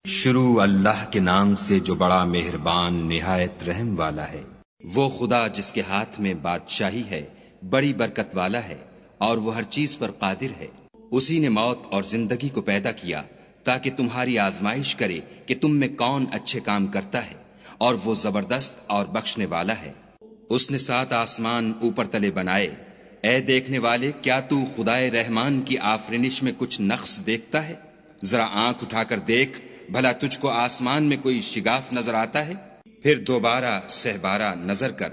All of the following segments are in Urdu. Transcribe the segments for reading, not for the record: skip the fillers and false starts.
شروع اللہ کے نام سے جو بڑا مہربان نہایت رحم والا ہے۔ وہ خدا جس کے ہاتھ میں بادشاہی ہے، بڑی برکت والا ہے، اور وہ ہر چیز پر قادر ہے۔ اسی نے موت اور زندگی کو پیدا کیا تاکہ تمہاری آزمائش کرے کہ تم میں کون اچھے کام کرتا ہے، اور وہ زبردست اور بخشنے والا ہے۔ اس نے 7 آسمان اوپر تلے بنائے۔ اے دیکھنے والے، کیا تو خدائے رحمان کی آفرینش میں کچھ نقص دیکھتا ہے؟ ذرا آنکھ اٹھا کر دیکھ، بھلا تجھ کو آسمان میں کوئی شگاف نظر آتا ہے؟ پھر دوبارہ سہبارہ نظر کر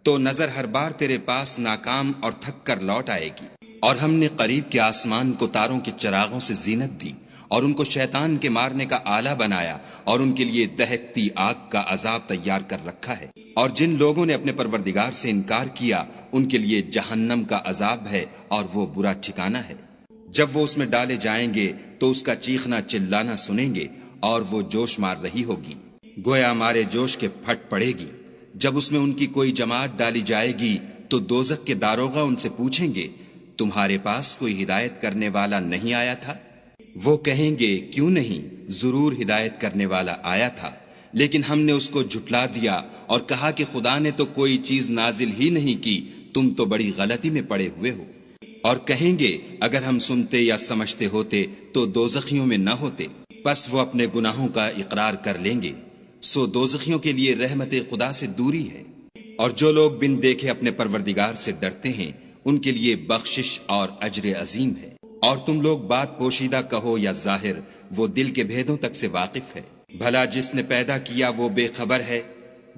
تو نظر ہر بار تیرے پاس ناکام اور تھک کر لوٹ آئے گی۔ اور ہم نے قریب کے آسمان کو تاروں کے چراغوں سے زینت دی، اور ان کو شیطان کے مارنے کا آلہ بنایا، اور ان کے لیے دہکتی آگ کا عذاب تیار کر رکھا ہے۔ اور جن لوگوں نے اپنے پروردگار سے انکار کیا، ان کے لیے جہنم کا عذاب ہے، اور وہ برا ٹھکانہ ہے۔ جب وہ اس میں ڈالے جائیں گے تو اس کا چیخنا چلانا سنیں گے، اور وہ جوش مار رہی ہوگی، گویا مارے جوش کے پھٹ پڑے گی۔ جب اس میں ان کی کوئی جماعت ڈالی جائے گی تو دوزخ کے داروغہ ان سے پوچھیں گے، تمہارے پاس کوئی ہدایت کرنے والا نہیں آیا تھا؟ وہ کہیں گے، کیوں نہیں، ضرور ہدایت کرنے والا آیا تھا، لیکن ہم نے اس کو جھٹلا دیا اور کہا کہ خدا نے تو کوئی چیز نازل ہی نہیں کی، تم تو بڑی غلطی میں پڑے ہوئے ہو۔ اور کہیں گے، اگر ہم سنتے یا سمجھتے ہوتے تو دوزخیوں میں نہ ہوتے۔ پس وہ اپنے گناہوں کا اقرار کر لیں گے، سو دوزخیوں کے لیے رحمت خدا سے دوری ہے۔ اور جو لوگ بن دیکھے اپنے پروردگار سے ڈرتے ہیں، ان کے لیے بخشش اور اجر عظیم ہے۔ اور تم لوگ بات پوشیدہ کہو یا ظاہر، وہ دل کے بھیدوں تک سے واقف ہے۔ بھلا جس نے پیدا کیا وہ بے خبر ہے؟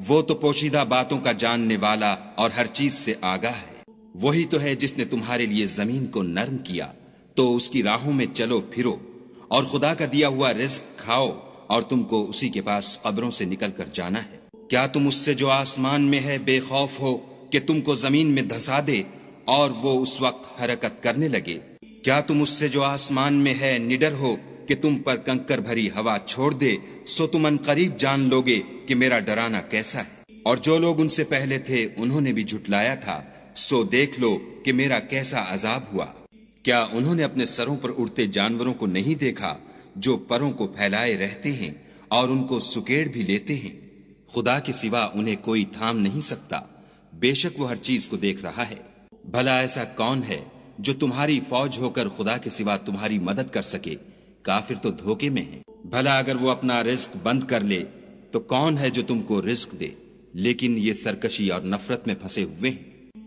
وہ تو پوشیدہ باتوں کا جاننے والا اور ہر چیز سے آگاہ ہے۔ وہی تو ہے جس نے تمہارے لیے زمین کو نرم کیا، تو اس کی راہوں میں چلو پھرو، اور خدا کا دیا ہوا رزق کھاؤ، اور تم کو اسی کے پاس قبروں سے نکل کر جانا ہے۔ کیا تم اس سے جو آسمان میں ہے بے خوف ہو کہ تم کو زمین میں دھسا دے اور وہ اس وقت حرکت کرنے لگے؟ کیا تم اس سے جو آسمان میں ہے نڈر ہو کہ تم پر کنکر بھری ہوا چھوڑ دے؟ سو تم ان قریب جان لوگے کہ میرا ڈرانا کیسا ہے۔ اور جو لوگ ان سے پہلے تھے انہوں نے بھی جھٹلایا تھا، سو دیکھ لو کہ میرا کیسا عذاب ہوا۔ کیا انہوں نے اپنے سروں پر اڑتے جانوروں کو نہیں دیکھا جو پروں کو پھیلائے رہتے ہیں اور ان کو سکیڑ بھی لیتے ہیں؟ خدا کے سوا انہیں کوئی تھام نہیں سکتا، بے شک وہ ہر چیز کو دیکھ رہا ہے۔ بھلا ایسا کون ہے جو تمہاری فوج ہو کر خدا کے سوا تمہاری مدد کر سکے؟ کافر تو دھوکے میں ہیں۔ بھلا اگر وہ اپنا رزق بند کر لے تو کون ہے جو تم کو رزق دے؟ لیکن یہ سرکشی اور نفرت میں پھنسے ہوئے ہیں۔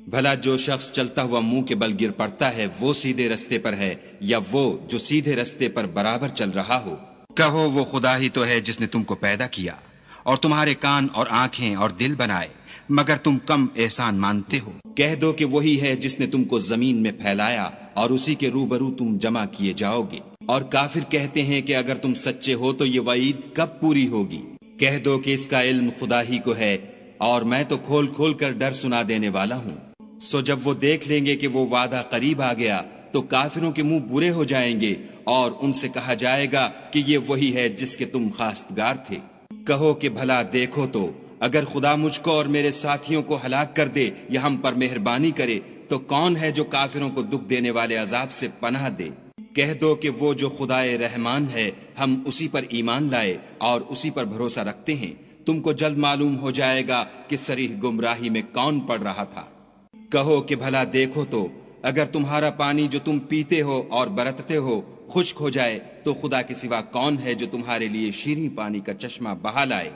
بھلا جو شخص چلتا ہوا منہ کے بل گر پڑتا ہے وہ سیدھے رستے پر ہے، یا وہ جو سیدھے رستے پر برابر چل رہا ہو؟ کہو، وہ خدا ہی تو ہے جس نے تم کو پیدا کیا اور تمہارے کان اور آنکھیں اور دل بنائے، مگر تم کم احسان مانتے ہو۔ کہہ دو کہ وہی ہے جس نے تم کو زمین میں پھیلایا اور اسی کے روبرو تم جمع کیے جاؤ گے۔ اور کافر کہتے ہیں کہ اگر تم سچے ہو تو یہ وعید کب پوری ہوگی؟ کہہ دو کہ اس کا علم خدا ہی کو ہے، اور میں تو کھول کھول کر ڈر سنا دینے والا ہوں۔ سو جب وہ دیکھ لیں گے کہ وہ وعدہ قریب آ گیا تو کافروں کے منہ برے ہو جائیں گے، اور ان سے کہا جائے گا کہ یہ وہی ہے جس کے تم خواستگار تھے۔ کہو کہ بھلا دیکھو تو، اگر خدا مجھ کو اور میرے ساتھیوں کو ہلاک کر دے یا ہم پر مہربانی کرے تو کون ہے جو کافروں کو دکھ دینے والے عذاب سے پناہ دے؟ کہہ دو کہ وہ جو خدائے رحمان ہے، ہم اسی پر ایمان لائے اور اسی پر بھروسہ رکھتے ہیں۔ تم کو جلد معلوم ہو جائے گا کہ صریح گمراہی میں کون پڑ رہا تھا۔ کہو کہ بھلا دیکھو تو، اگر تمہارا پانی جو تم پیتے ہو اور برتتے ہو خشک ہو جائے تو خدا کے سوا کون ہے جو تمہارے لیے شیریں پانی کا چشمہ بہا لائے؟